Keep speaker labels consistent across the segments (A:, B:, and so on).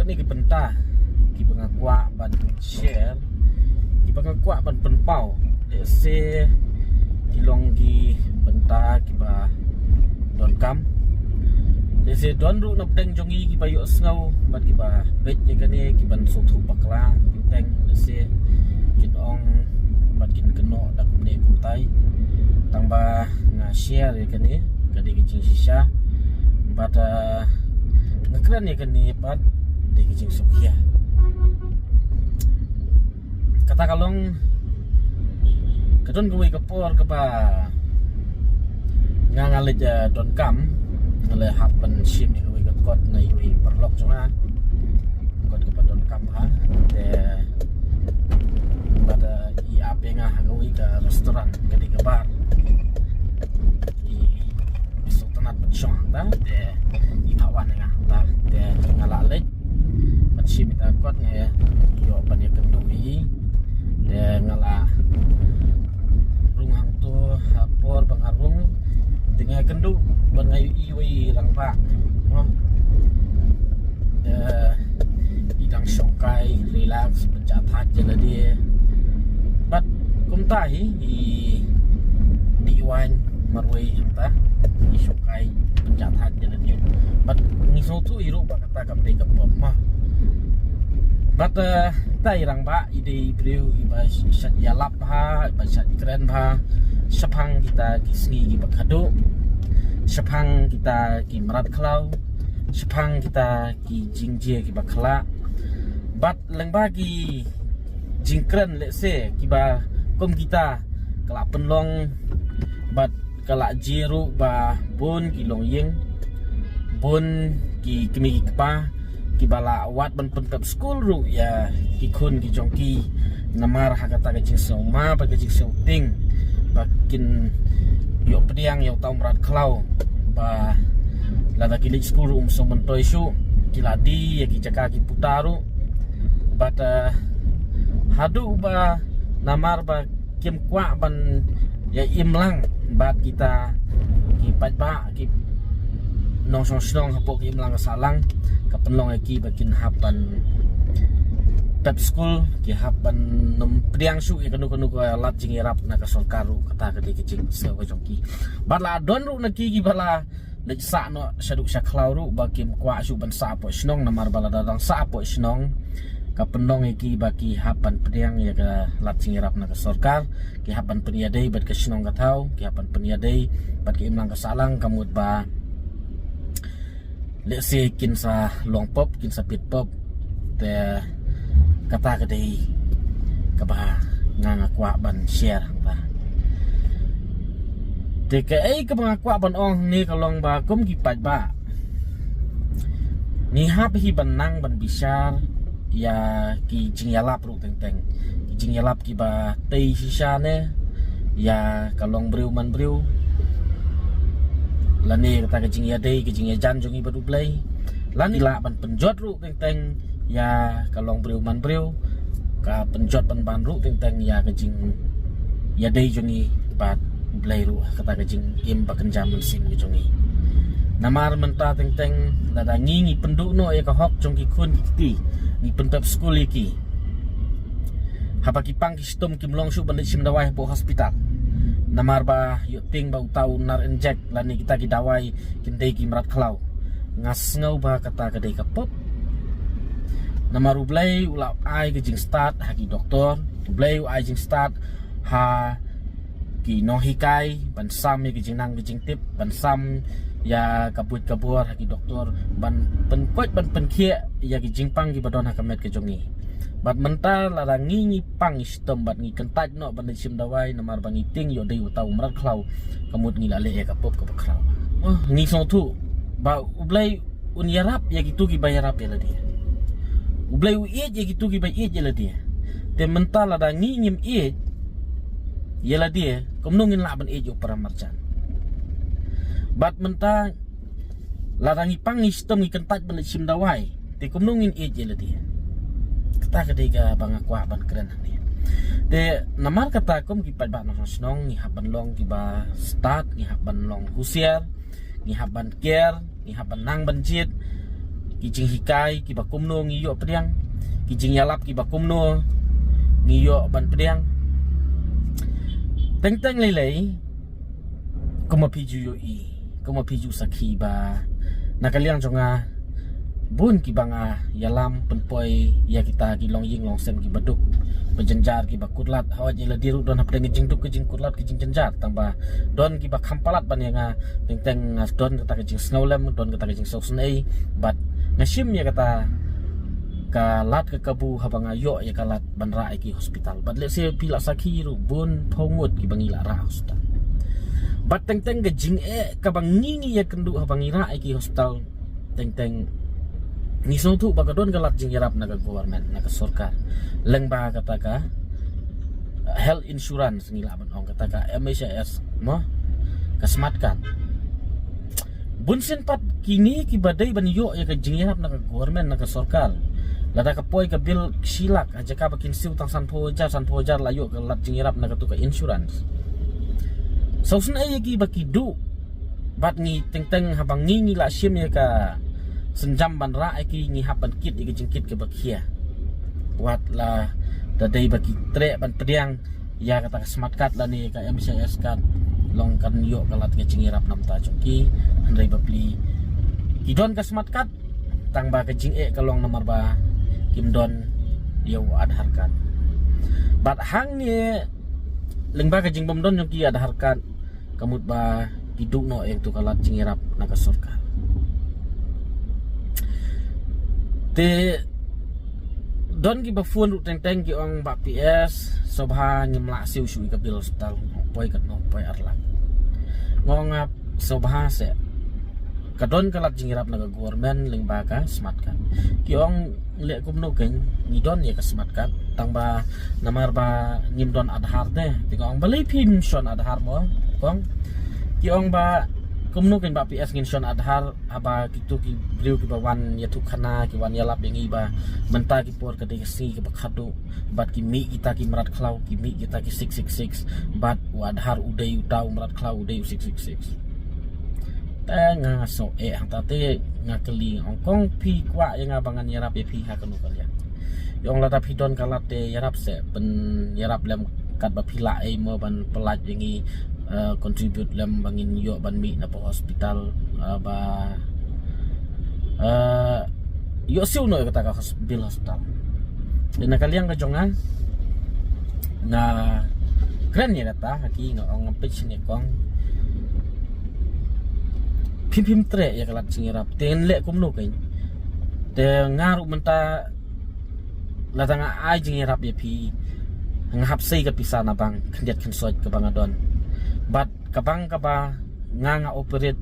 A: ni ki pentah ki pengakuak ban share ki pengakuak ban penpau le se ki long ki pentah ki ba don kam le se don ru nop teng jongi ki ba yo snau ban ki ba bet ye kani ki ban so thu pakla teng le se kin ong ban kin keno da kum ne kum tai tang ba nga share ye kani kadi ki jing shisha bata ngakran ye kani pat de ki jing sokia kata kalong kadon kuwi kapor ka ba ngangal ja don kam ngale happen shim ni kuwi ka kot na yui perlok chunga kot ka don kam ha de bata i ape nga kuwi ka restoran kadi ka bar i sultanat pensyong ta de i pawan nga ta de ngala lek pat shim ta kot nga yo pan ye kendu i de ngala rung hang tu hapor bangarung dengan kendu bangayu iwi lang pa no idang songkai relax pencet hati lah dia bat kumtai di wan marway ta i songkai pencet hati lah dia bat ngisau tu iru ba kata kam dei kam mah bat tai rang ba ide breu iba sat yalap ha iba sat keren ha sepang kita kisni ki bakado sepang kita ki merat klau sepang kita ki jingje ki bakla bat leng bagi jingkren le se ki ba kom kita kala penlong bat kala jiru ba bon ki long yeng bon ki kemi ki pa ki bala wat ban pentap school ru ya ki kun ki jongki namar hakata ka jing so ma ba ka jing so ting bakin yo pediang yo tau merat klau ba lada ki school ru so mentoi su ki ladi ya ki jaka ki putaru bata hadu ba namar ba kim kwa ban ya imlang ba kita ki pat ba ki nong song snong hapo ki imlang salang kapenlong aki bakin hapan pep school ki hapan nom priang su ya kanu ko lat jing irap na ka sorkaru kata ka de kicing se ko jongki bala don ru na ki bala le sa no saduk sya klauru bakim kwa su ban sa po snong na mar bala dadang sa po snong kapenlong aki baki hapan priang ya ka lat jing irap na ka sorkar ki hapan peniadai bat ka snong ka tau ki hapan peniadai bat ki imlang ka salang kamut ba let's say kinsa long pop kinsa pit pop te kata kadai kaba nganga kwa ban share ba te ke ai ka bang kwa ban ong ni kalong ba kum ki pat ba ni hap hi ban nang ban bisar ya ki jingyalap ru teng teng ki jingyalap ki ba tei sisa ne ya kalong breu man breu lani kata kecing ya dei kecing ya jan jongi badu play lani la ban penjot ru teng teng ya kalong breu man breu ka penjot ban ru teng teng ya kecing ya dei jongi bat play ru kata kecing im baken jamun sim jongi namar menta teng teng lada ngi penduk no ya ka hok jongi kun ki ni pentap school iki hapa ki pang ki stom ki mlong su ban sim dawai po hospital namar ba yuk ting ba utau nar injek lani kita ki dawai kindai ki merat klau ngas ngau ba kata kedai ka pop namaru blai ulau ai ke jing start ha ki doktor blai ai jing start ha ki no hikai ban sam ki jing nang ki jing tip ban sam ya kabut kabur ha ki doktor ban pen kot ban pen khia ya ki jing pang ki badon ha kamet ke jongi bat mentar lara ngi pang istem bat ngi kentaj no ban sim dawai namar bangi ting yo dei utau merat klau kamut ngi lale ya kapop ka klau oh ngi so tu ba ublai un yarap ya gitu ki bayarap ya la dia ublai u ya gitu ki bay ya la dia te mentar lara ngi ngim ya la dia komnungin la ban yo para marjan bat mentar lara ngi pang istem ngi kentaj ban sim dawai te komnungin ya la dia kata ketiga bang akwa ban keren ni de namar kata kom ki pat ba no snong ni haban long ki ba start ni haban long husiar ni haban care ni haban nang banjit kijing hikai ki bakumno ngiyo pediang, kijing yalap ki bakumno ngiyo ban pediang. Teng lelei kuma piju kuma piju sakhi ba nakaliang jonga bun ki banga yalam penpoi ya kita ki long ying long sem ki baduk penjenjar ki bakutlat hawa jela diru don hapde ngijing duk kijing kutlat kijing jenjar tamba don ki bakampalat ban yang teng don kata kijing snowlem don kata kijing sausen ai bat ngasim ya kata kalat ke kabu habanga yo ya kalat ban ra ki hospital bat le se pila sakhi ru bun phongut ki bangila ra hospital bat teng gejing kabang ngingi ya kendu habangi ra ki hospital teng ni tu bagadon galat jing yarap naga government naga sorkar lengba kataka health insurance ngila ban ong kataka MHS mo kasmatkan bunsin pat kini ki badai ban yo ya ka jing yarap naga government naga sorkar lada ka poi ka bil silak aja ka bakin siu tang san pojar layo ka lat jing yarap naga tu ka insurance sausen ai ki bakidu bat ngi teng habang ngi la sim ya ka senjam ban ra ki ngi hapan kit ki jingkit ke bakia wat la dadai baki tre ban pediang ya kata smart card la ni ka MCS card long kan yo kalat ke cingirap nam ta jongki andai bapli kidon ka smart card tang ba ke jing ka long nomor ba kimdon yo adhar card bat hang ni lengba ke jing bomdon jongki adhar card kamut ba hiduk no yang tu kalat cingirap naga sorkar te don ki bafun ru teng ki ong ba PS sobha nyemla siu shui ka bil hospital poi kat no poi arla ngongap sobha se kadon kalat jingirap naga government lingba ka smart card ki ong le kumno ken ni don ye ka smart card tang ba namar ba nyim don adhar te ti ong balai pin shon adhar mo kong ki ong ba kumno ken ba PS ngin shon adhar aba kitu ki briu ki bawan ya tu khana ki wan yalap bengi ba menta ki por ka de si ki bakhadu bat ki mi kita ki merat klau ki mi kita ki 666 bat adhar udai utau merat klau udai 666 nga so hang tate ngakeli ongkong pi kwa yang abangan yarap pi ha kanu kalya yong lata pidon kalate yarap se pen yarap lem kat ba pila mo ban pelaj yengi contribute lem bangin yo ban mi na po hospital ba yo siu no kata ka bil hospital dan nakaliang ka jonga na keren ya kata haki ngong pitch ni kong pim tre ya kalat cingirap ten le kumno kain te ngaru menta latanga ai cingirap ya pi ngahap sei ka pisana bang kendiat kensoj ke bangadon bat kabang kaba nganga operate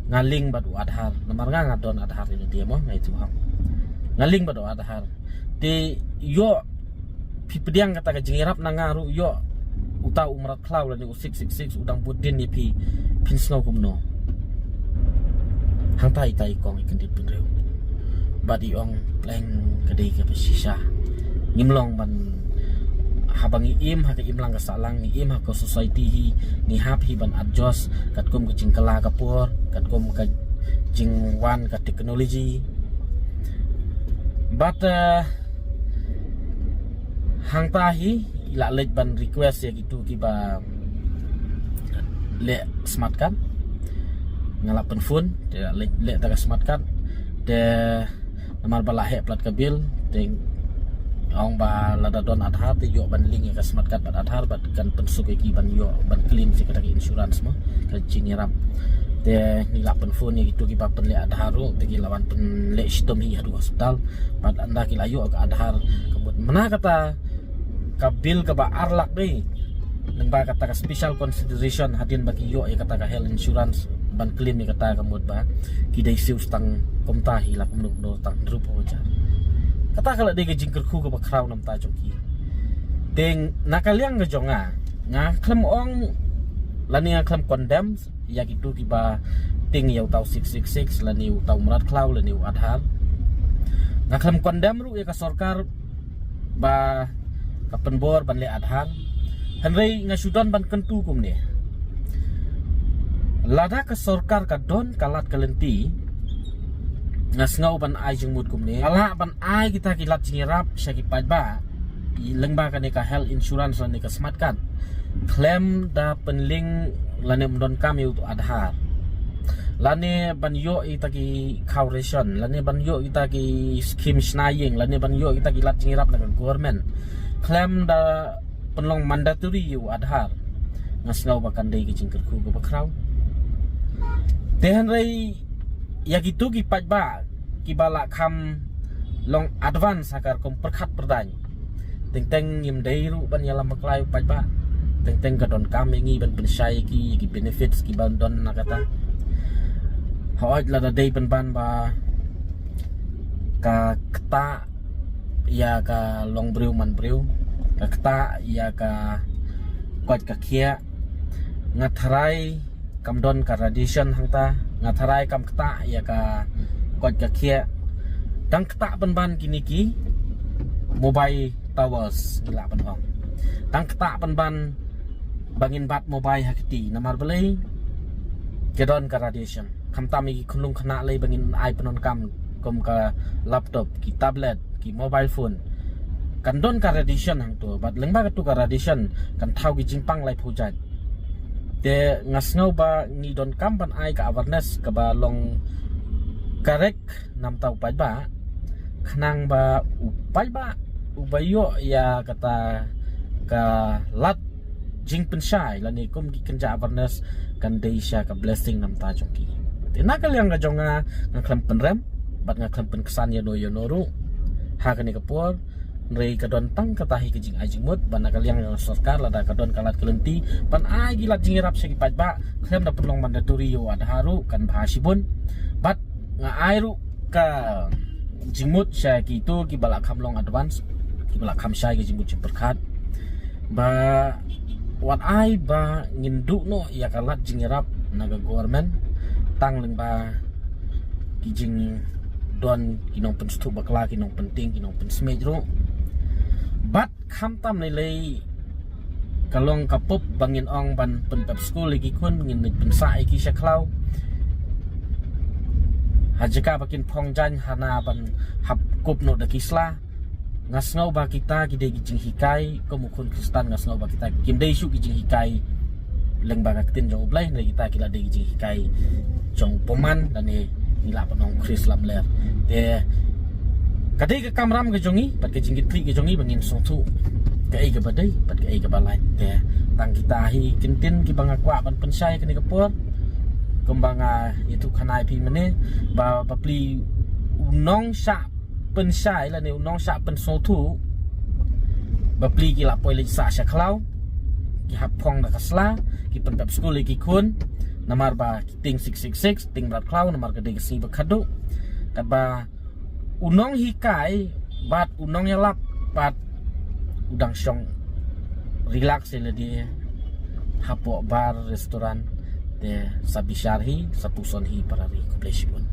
A: ngaling badu adhar nomor nganga don adhar ini dia mo ngai tu hang ngaling badu adhar te yo pi pediang kata ka jingirap na ngaru yo uta umrat klau la ni 666 udang budin ni pi pinsno kumno hang tai kong ikan dit pinreu badi ong pleng kadai ka pesisa ngimlong ban habang iim ha ka imlang ka salang ni im ha ka society hi ni hap hi ban adjust kat kum ka jingkala ka por kat kum ka jingwan ka teknologi but hang ta hi ila lej ban request ya gitu ki ba le smart card ngalap phone de le ta smart card de nomor balahe plat kabil ding ong ba lada don adhar te yo ban link ka smart card bat adhar bat kan pensuk ki ban yo ban claim si kata insurance mo ka jingiram de nilap phone ni gitu ki ba pen le adhar ro te ki lawan pen le sistem hi hadu hospital bat anda ki layo ka adhar kebut mana kata kabil ka ba arlak dei nang ba kata ka special consideration hadin bagi yo ya kata ka health insurance ban claim ni kata kamut ba kidai siu stang komta hi la kumno do tang drupo ja kata kala de jingker khu ka bakraw nam ta jongki deng nakaliang ga jonga nga klem ong lani nga klem condemn ya gitu ki ba ting yau tau 666 lani tau merat klaw lani adhar nga klem condemn ru ya ka sorkar ba ka penbor ban le adhar henrei nga sudan ban kentu kum ne lada ke sorkar ka don kalat kalenti ngasngau ban ai jengmut kumne ala ban ai kita kilat jingirap syaki padba lengba kan ka health insurance lan ka smart card claim da penling lane mdon kam yu adhar lane ban yo itaki kauration lane ban yo itaki scheme snaying lane ban yo itaki lat jingirap na government claim da penlong mandatory yu adhar ngasngau bakan dei ki jingkerku go bakrau tehan rei ya gitu ki padba ki bala kham long advance agar kom perkhat perdany teng yim dei ru ban yala maklai padba teng gadon kam ngi ban pensai ki benefits ki ban don nakata hoj la da dei ban ba ka kta ya ka long briu man briu ka kta ya ka kwat ka khia ngatharai kamdon ka radiation hangta ngatharai kam kta ya ka kwat ka khia dang kta ban kini ki mobile towers ngila ban hong dang kta ban bangin bat mobile hakti namar belai kedon ka radiation khamta mi khunung khana lei bangin ai panon kam kom ka laptop ki tablet ki mobile phone kan don ka radiation hang tu bat lengba ka tu ka radiation kan thau ki jingpang lai phujat te ngasngau ba ni don kam ban ai ka awareness ka ba long correct nam tau pai ba khnang ba upai ba ubayo ya kata ka lat jing pensai lani kom ki kenja awareness kan deisha ka blessing nam ta jongki te nakal yang ga jonga ngaklam penrem bat ngaklam pen kesan ya no yo noru ha kani kapur rei kadon tang katahi ke jing ajing mut ban nakal yang sarkar lada kadon kalat kelenti pan ai gilat jingirap segi pajba klem da perlong mandatory yo ada haru kan bahasibun bat nga airu ka jingmut sya ki tu ki bala khamlong advance ki bala kham syai ki jingmut jimperkhat ba wat ai ba ngindu no ya kalat jingirap naga government tang leng ba ki jing don kinong penstu bakla kinong penting kinong pensmejro bat kham tam lei kalong kapop bangin ong ban penpep school lagi kun ngin pensai ki syaklau hajaka bakin pongjan hana ban hap kup no dakisla ngasngau ba kita kide gijing hikai komukun kristan ngasngau ba kita kimdei su gijing hikai leng ba kaktin jong ublai ne kita kila de gijing hikai jong poman dan ne nila panong krislam ler te kadai ke kamram ke jongi pat ke jingit kli ke jongi bangin sotu ke ai ke badai pat ke ai ke balai te tang kita hi kintin ki banga kwa ban pensai ke ne kapur kembanga itu kanai pi mene ba papli unong sa pensai la ne unong sa pensotu bapli ki la poi le sa sya klau ki hapong da kasla ki penpep school ki kun namar ba ki ting 666 ting rat klau namar ka de si ba khadu kat ba unong hikai bat unong yalap bat udang syong relax le dia hapo bar restoran de sabi syarhi sapuson hi parari kupleshipun